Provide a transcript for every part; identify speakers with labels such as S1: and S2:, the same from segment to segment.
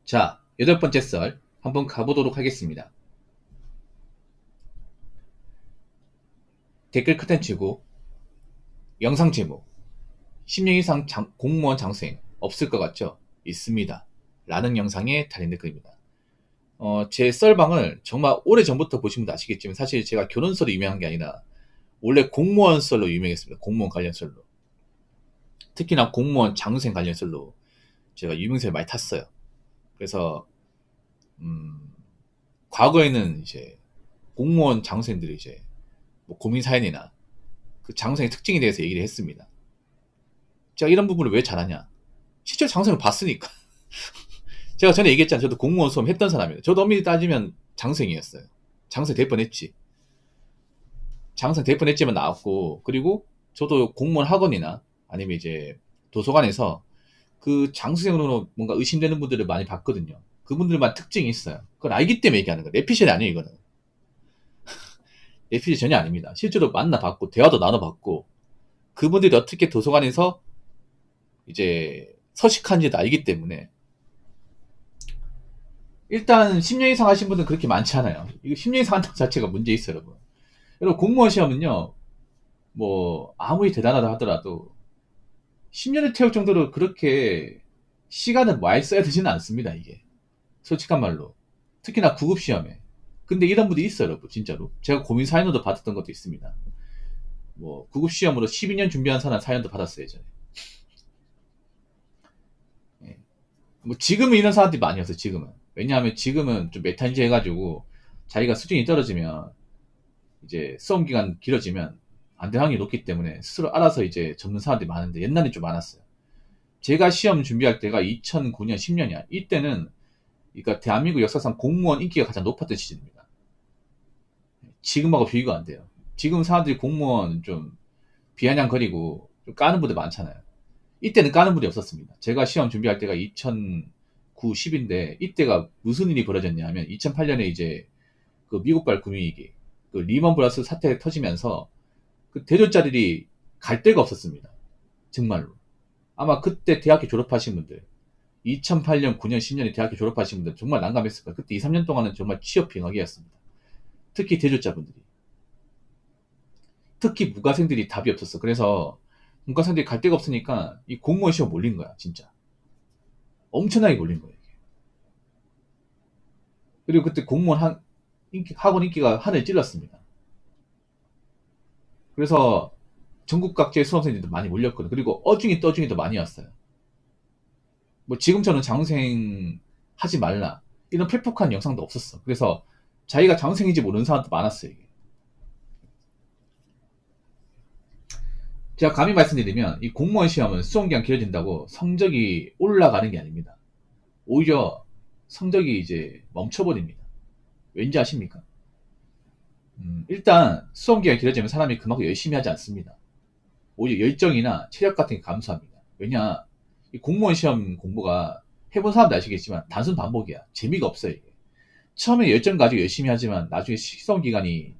S1: 자, 8번째 썰 한번 가보도록 하겠습니다. 댓글 커튼 치고 영상 제목 10년 이상 공무원 장수행 없을 것 같죠? 있습니다. 라는 영상에 달린 댓글입니다. 제 썰방을 정말 오래전부터 보신 분도 아시겠지만 사실 제가 결혼 썰이 유명한 게 아니라 원래 공무원 썰로 유명했습니다. 공무원 관련 썰로. 특히나 공무원 장수행 관련 썰로 제가 유명세를 많이 탔어요. 그래서 과거에는 이제 공무원 장수행들이 이제 뭐 고민 사연이나 그 장수행의 특징에 대해서 얘기를 했습니다. 제가 이런 부분을 왜 잘하냐? 실제 장수행을 봤으니까. 제가 전에 얘기했잖아요. 저도 공무원 수험 했던 사람이에요. 저도 엄밀히 따지면 장수행이었어요. 장수행 될 뻔했지. 장수행 될 뻔했지만 나왔고, 그리고 저도 공무원 학원이나 아니면 이제 도서관에서 그 장수행으로 뭔가 의심되는 분들을 많이 봤거든요. 그분들만 특징이 있어요. 그걸 알기 때문에 얘기하는 거예요. 내피셜이 아니에요, 이거는. 내피셜이 전혀 아닙니다. 실제로 만나봤고, 대화도 나눠봤고, 그분들이 어떻게 도서관에서 이제 서식하는지도 알기 때문에 일단 10년 이상 하신 분들은 그렇게 많지 않아요. 이거 10년 이상 한다는 자체가 문제 있어요, 여러분. 여러분 공무원 시험은요, 뭐 아무리 대단하다 하더라도 10년을 태울 정도로 그렇게 시간을 많이 써야 되지는 않습니다, 이게. 솔직한 말로. 특히나 구급 시험에. 근데 이런 분들이 있어요, 여러분, 진짜로. 제가 고민 사연도 받았던 것도 있습니다. 뭐 구급 시험으로 12년 준비한 사람 사연도 받았어요, 예전에. 예. 뭐 지금은 이런 사람들이 많이 왔어요, 지금은. 왜냐하면 지금은 좀 메탄지 해가지고 자기가 수준이 떨어지면 이제 수험 기간 길어지면 안될 확률이 높기 때문에 스스로 알아서 이제 접는 사람들이 많은데 옛날엔 좀 많았어요. 제가 시험 준비할 때가 2009년, 10년이야. 이때는 그러니까 대한민국 역사상 공무원 인기가 가장 높았던 시즌입니다. 지금하고 비교가 안 돼요. 지금 사람들이 공무원 좀 비아냥거리고 좀 까는 분들 많잖아요. 이때는 까는 분이 없었습니다. 제가 시험 준비할 때가 2009, 10인데 이때가 무슨 일이 벌어졌냐 하면 2008년에 이제 그 미국발 금융위기, 그 리먼 브라더스 사태 터지면서 그 대졸자들이 갈 데가 없었습니다. 정말로. 아마 그때 대학교 졸업하신 분들, 2008년, 9년, 10년에 대학교 졸업하신 분들 정말 난감했을 거예요. 그때 2, 3년 동안은 정말 취업 빙하기였습니다. 특히 대졸자분들이. 특히 무과생들이 답이 없었어. 그래서 문과생들이 갈 데가 없으니까 이 공무원 시험 몰린 거야, 진짜. 엄청나게 몰린 거예요, 이게. 그리고 그때 공무원 학원 인기가 하늘 찔렀습니다. 그래서 전국 각지의 수험생들도 많이 몰렸거든요. 그리고 어중이 떠중이도 많이 왔어요. 뭐 지금처럼 장생 하지 말라 이런 펠폭한 영상도 없었어. 그래서 자기가 장생인지 모르는 사람도 많았어요, 이게. 제가 감히 말씀드리면 이 공무원 시험은 수험기간 길어진다고 성적이 올라가는 게 아닙니다. 오히려 성적이 이제 멈춰버립니다. 왠지 아십니까? 일단 수험기간이 길어지면 사람이 그만큼 열심히 하지 않습니다. 오히려 열정이나 체력 같은 게 감소합니다. 왜냐, 이 공무원 시험 공부가 해본 사람도 아시겠지만 단순 반복이야. 재미가 없어요, 이게. 처음에 열정 가지고 열심히 하지만 나중에 시험 기간이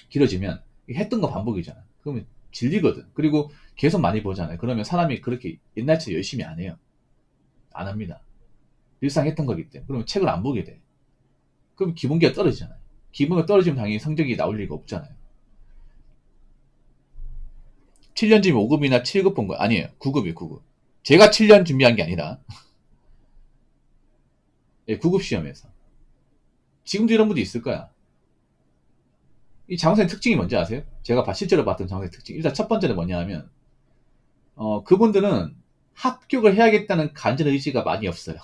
S1: 길어지면 했던 거 반복이잖아. 그러면 질리거든. 그리고 계속 많이 보잖아요. 그러면 사람이 그렇게 옛날처럼 열심히 안 해요. 안 합니다. 일상 했던 거기 때문에. 그러면 책을 안 보게 돼. 그럼 기본기가 떨어지잖아요. 기본기가 떨어지면 당연히 성적이 나올 리가 없잖아요. 7년쯤 5급이나 7급 본 거 아니에요. 9급이에요, 9급. 제가 7년 준비한 게 아니라 예, 9급 시험에서. 지금도 이런 분도 있을 거야. 이 장학생 특징이 뭔지 아세요? 제가 실제로 봤던 장학생 특징. 일단 첫 번째는 뭐냐 하면, 그분들은 합격을 해야겠다는 간절 의지가 많이 없어요.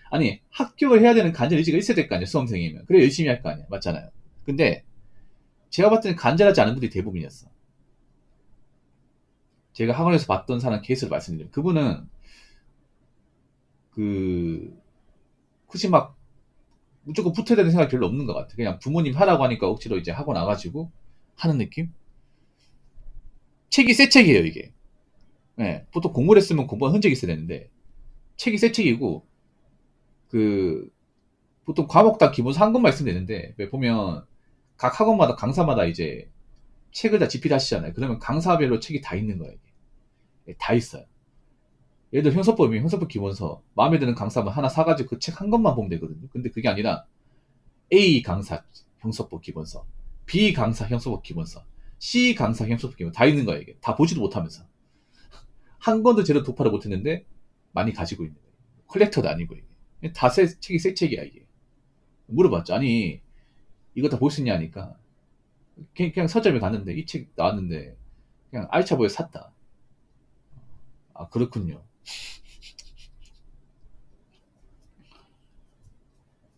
S1: 아니, 합격을 해야 되는 간절 의지가 있어야 될 거 아니에요, 수험생이면. 그래, 열심히 할 거 아니에요. 맞잖아요. 근데, 제가 봤을 때는 간절하지 않은 분들이 대부분이었어. 제가 학원에서 봤던 사람 케이스를 말씀드리면, 그분은, 굳이 막, 무조건 붙어야 되는 생각이 별로 없는 것 같아. 그냥 부모님 하라고 하니까 억지로 이제 하고 나가지고, 하는 느낌? 책이 새 책이에요, 이게. 네, 보통 공부를 했으면 공부한 흔적이 있어야 되는데, 책이 새 책이고, 그, 보통 과목당 기본서 한 권만 있으면 되는데, 왜 보면, 각 학원마다, 강사마다 이제, 책을 다 집필하시잖아요. 그러면 강사별로 책이 다 있는 거예요, 이게. 다 있어요. 예를 들어 형사법이면 형사법 기본서 마음에 드는 강사면 하나 사가지고 그 책 한 권만 보면 되거든요. 근데 그게 아니라 A 강사 형사법 기본서, B 강사 형사법 기본서, C 강사 형사법 기본서 다 있는 거야 이게. 다 보지도 못하면서 한 권도 제대로 도파를 못했는데 많이 가지고 있는 거예요. 컬렉터도 아니고 이게 다 책이 새 책이야 이게. 물어봤죠. 아니 이거 다 볼 수 있냐 하니까 그냥 서점에 갔는데 이 책 나왔는데 그냥 알차 보여 샀다. 아 그렇군요.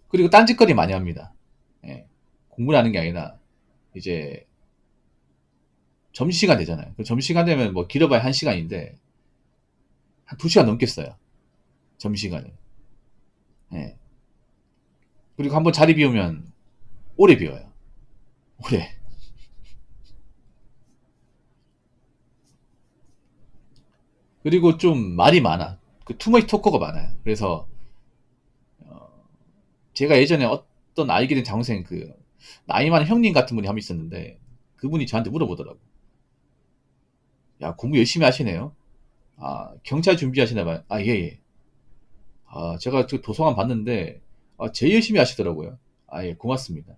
S1: 그리고 딴짓거리 많이 합니다. 예. 공부를 하는 게 아니라 이제 점심시간 되잖아요. 그 점심시간 되면 뭐 길어봐야 1시간인데 한 2시간 넘겠어요. 점심시간이. 예. 그리고 한번 자리 비우면 오래 비워요. 오래. 그리고 좀 말이 많아. 그 투머치 토커가 많아요. 그래서 제가 예전에 어떤 알게 된 장생 그 나이 많은 형님 같은 분이 한 분 있었는데 그분이 저한테 물어보더라고. 야 공부 열심히 하시네요. 아 경찰 준비하시나 봐요. 아 예. 아 제가 그 도서관 봤는데 제일 열심히 하시더라고요. 아 예 고맙습니다.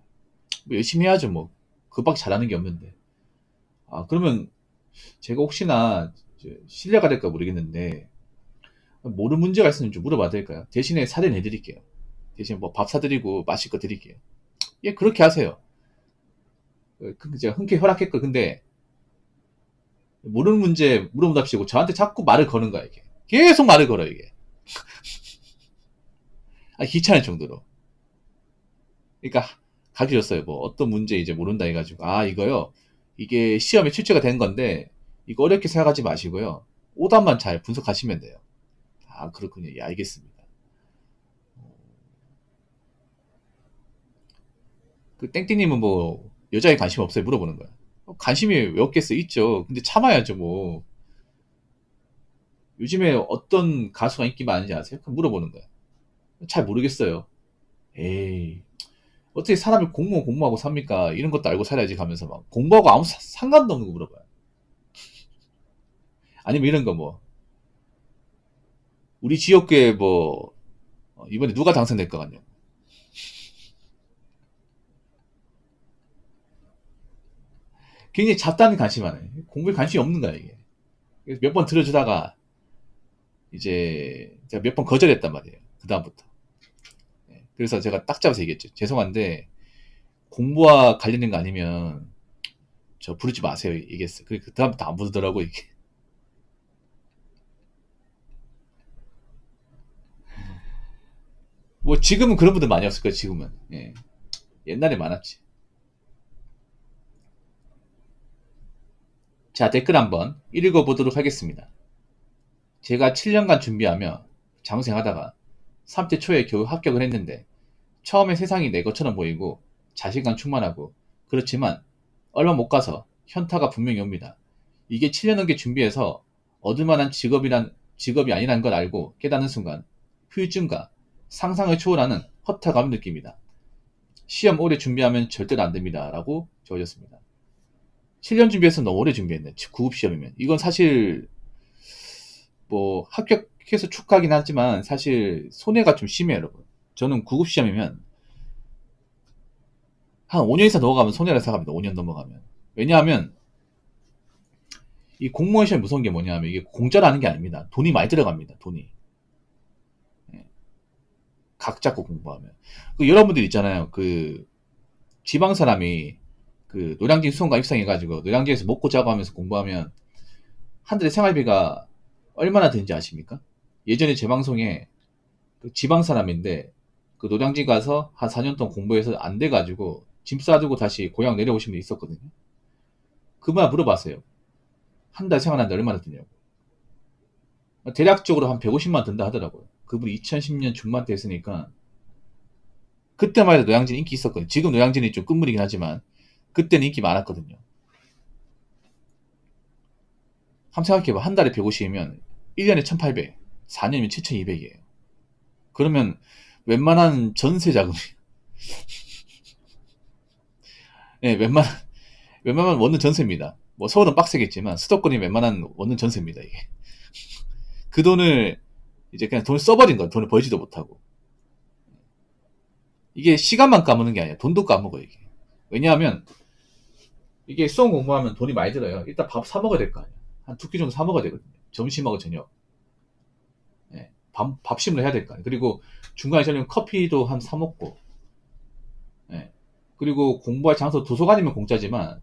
S1: 뭐 열심히 해야죠 뭐. 그밖에 잘하는 게 없는데. 아 그러면 제가 혹시나 신뢰가 될까 모르겠는데 모르는 문제가 있으면 좀 물어봐도 될까요? 대신에 사례 내드릴게요. 대신 뭐 밥 사드리고 마실 거 드릴게요. 예 그렇게 하세요. 제가 흔쾌히 허락했고 근데 모르는 문제 물어본답시고 저한테 자꾸 말을 거는 거야 이게. 계속 말을 걸어 이게. 아, 귀찮을 정도로. 그러니까 가르쳐 줬어요. 뭐 어떤 문제 이제 모른다 해가지고 아 이거요. 이게 시험에 출제가 된 건데 이거 어렵게 생각하지 마시고요. 오답만 잘 분석하시면 돼요. 아 그렇군요. 예 알겠습니다. 그 땡땡님은 뭐 여자에 관심 없어요? 물어보는 거야. 관심이 왜 없겠어? 있죠. 근데 참아야죠 뭐. 요즘에 어떤 가수가 인기 많은지 아세요? 그럼 물어보는 거야. 잘 모르겠어요. 에이 어떻게 사람이 공무하고 삽니까? 이런 것도 알고 살아야지 가면서 막 공부하고 아무 상관도 없는 거 물어봐요. 아니면 이런 거 뭐 우리 지역구에 뭐 이번에 누가 당선될 것 같냐? 굉장히 잡다한 관심 많아요. 공부에 관심이 없는 거야 이게. 몇 번 들어주다가 이제 제가 몇 번 거절했단 말이에요. 그 다음부터. 그래서 제가 딱 잡아서 얘기했죠. 죄송한데 공부와 관련된 거 아니면 저 부르지 마세요. 얘기했어요. 그 다음부터 안 부르더라고 이게. 뭐 지금은 그런 분들 많이 없을 거예요. 지금은. 예. 옛날에 많았지. 자 댓글 한번 읽어보도록 하겠습니다. 제가 7년간 준비하며 장생하다가 3대 초에 겨우 합격을 했는데 처음에 세상이 내 것처럼 보이고 자신감 충만하고 그렇지만 얼마 못 가서 현타가 분명히 옵니다. 이게 7년 넘게 준비해서 얻을 만한 직업이 아니라는 걸 알고 깨닫는 순간 후유증과 상상을 초월하는 허탈감을 느낍니다. 시험 오래 준비하면 절대로 안 됩니다. 라고 적어졌습니다. 7년 준비해서 너무 오래 준비했네. 9급 시험이면. 이건 사실 뭐 합격해서 축하하긴 하지만 사실 손해가 좀 심해요, 여러분. 저는 9급 시험이면 한 5년 이상 넘어가면 손해라 생각합니다. 5년 넘어가면. 왜냐하면 이 공무원 시험이 무서운 게 뭐냐면 이게 공짜로 하는 게 아닙니다. 돈이 많이 들어갑니다. 돈이. 예. 각 잡고 공부하면. 그 여러분들 있잖아요. 그 지방 사람이 그 노량진 수험가 입상해가지고 노량진에서 먹고 자고 하면서 공부하면 한 달에 생활비가 얼마나 드는지 아십니까? 예전에 제 방송에 그 지방 사람인데 그 노량진 가서 한 4년 동안 공부해서 안 돼가지고 짐 싸두고 다시 고향 내려오신 분 있었거든요. 그분 물어봤어요. 한 달 생활하는데 얼마나 드냐고. 대략적으로 한 150만 든다 하더라고요. 그분이 2010년 중반 때 했으니까 그때만 해도 노량진 인기 있었거든요. 지금 노량진이 좀 끝물이긴 하지만 그때는 인기 많았거든요. 한번 생각해봐. 한 달에 150이면 1년에 1800, 4년이면 7200이에요. 그러면 웬만한 전세 자금이 네, 웬만한 원룸 전세입니다. 뭐 서울은 빡세겠지만 수도권이 웬만한 원룸 전세입니다. 이게 그 돈을 이제 그냥 돈을 써버린 거야. 돈을 벌지도 못하고. 이게 시간만 까먹는 게 아니야. 돈도 까먹어, 이게. 왜냐하면, 이게 수험 공부하면 돈이 많이 들어요. 일단 밥 사 먹어야 될 거 아니야. 한 두 끼 정도 사 먹어야 되거든요. 점심하고 저녁. 예, 밥심을 해야 될 거 아니야. 그리고 중간에 저녁 커피도 한 사 먹고. 예. 그리고 공부할 장소 도서관이면 공짜지만,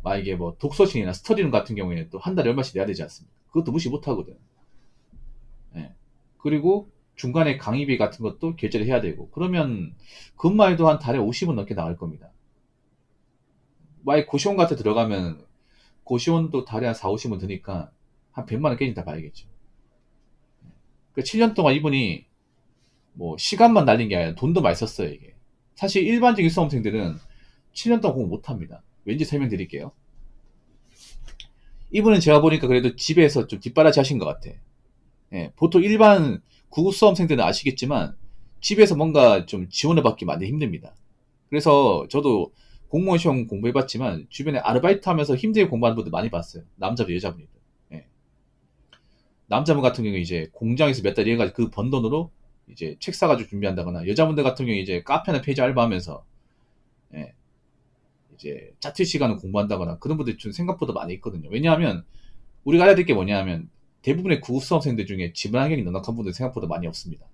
S1: 만약에 뭐 독서실이나 스터디룸 같은 경우에는 또 한 달에 얼마씩 내야 되지 않습니까? 그것도 무시 못 하거든. 예. 그리고 중간에 강의비 같은 것도 결제를 해야 되고. 그러면, 그것만 해도 한 달에 50원 넘게 나갈 겁니다. 만약 고시원 같은 데 들어가면 고시원도 달에 한 4, 50원 드니까 한 100만 원 깨진다 봐야겠죠. 그 7년 동안 이분이 뭐 시간만 날린 게 아니라 돈도 많이 썼어요, 이게. 사실 일반적인 수험생들은 7년 동안 공부 못 합니다. 왠지 설명드릴게요. 이분은 제가 보니까 그래도 집에서 좀 뒷바라지 하신 것 같아. 예, 보통 일반 구급 수험생들은 아시겠지만 집에서 뭔가 좀 지원을 받기 많이 힘듭니다. 그래서 저도 공무원 시험 공부해봤지만 주변에 아르바이트 하면서 힘들게 공부하는 분들 많이 봤어요. 남자분, 여자분이든. 예. 남자분 같은 경우에 이제 공장에서 몇 달 일해가지고 그 번 돈으로 이제 책 사가지고 준비한다거나, 여자분들 같은 경우에 이제 카페나 페이지 알바하면서 예, 이제 짜투리 시간을 공부한다거나 그런 분들이 좀 생각보다 많이 있거든요. 왜냐하면 우리가 알아야 될 게 뭐냐하면 대부분의 구급 수험생들 중에 지문 환경이 넉넉한 분들 생각보다 많이 없습니다.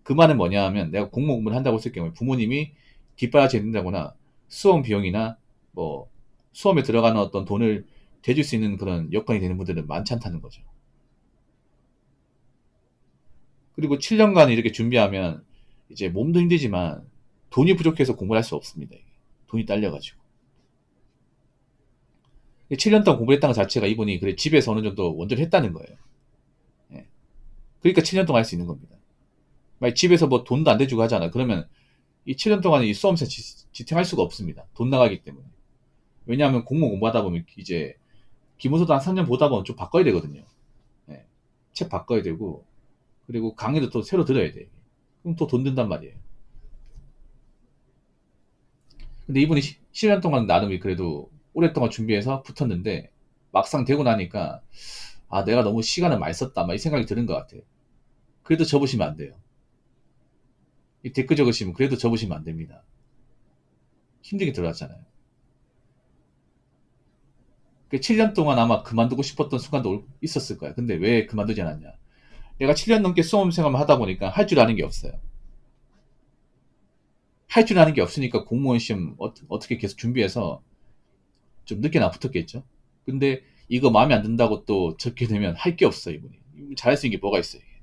S1: 그 말은 뭐냐 하면 내가 공무원 공부를 한다고 했을 경우에 부모님이 뒷바라지 해준다거나 수험 비용이나 뭐 수험에 들어가는 어떤 돈을 대줄 수 있는 그런 여건이 되는 분들은 많지 않다는 거죠. 그리고 7년간 이렇게 준비하면 이제 몸도 힘들지만 돈이 부족해서 공부를 할 수 없습니다. 이게. 돈이 딸려가지고. 7년 동안 공부를 했다는 것 자체가 이분이 그래 집에서 어느 정도 원전을 했다는 거예요. 예. 그러니까 7년 동안 할 수 있는 겁니다. 만약 집에서 뭐 돈도 안 대주고 하잖아. 그러면 이 7년 동안 이 수험생 지탱할 수가 없습니다. 돈 나가기 때문에. 왜냐하면 공무원 공부하다 보면 이제 기본소득 한 3년 보다 보면 좀 바꿔야 되거든요. 예. 책 바꿔야 되고, 그리고 강의도 또 새로 들어야 돼. 그럼 또 돈 든단 말이에요. 근데 이분이 7년 동안 나름이 그래도 오랫동안 준비해서 붙었는데 막상 되고 나니까 아, 내가 너무 시간을 많이 썼다, 막 이 생각이 드는 것 같아요. 그래도 접으시면 안 돼요. 이 댓글 적으시면 그래도 접으시면 안 됩니다. 힘들게 들어갔잖아요. 그 7년 동안 아마 그만두고 싶었던 순간도 있었을 거야. 근데 왜 그만두지 않았냐? 내가 7년 넘게 수험 생활을 하다 보니까 할 줄 아는 게 없어요. 할 줄 아는 게 없으니까 공무원 시험 어떻게 계속 준비해서 좀 늦게 나 붙었겠죠. 근데 이거 마음에 안 든다고 또 적게 되면 할 게 없어, 이분이. 잘할 수 있는 게 뭐가 있어요, 이게.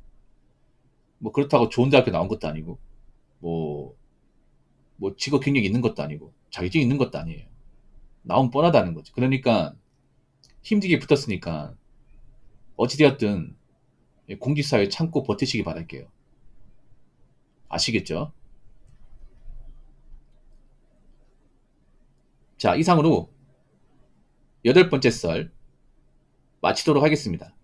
S1: 뭐 그렇다고 좋은 대학교 나온 것도 아니고, 뭐, 뭐 직업 경력이 있는 것도 아니고, 자격증이 있는 것도 아니에요. 나오면 뻔하다는 거죠. 그러니까 힘들게 붙었으니까 어찌되었든 공직사회 참고 버티시기 바랄게요. 아시겠죠? 자, 이상으로 8번째 썰 마치도록 하겠습니다.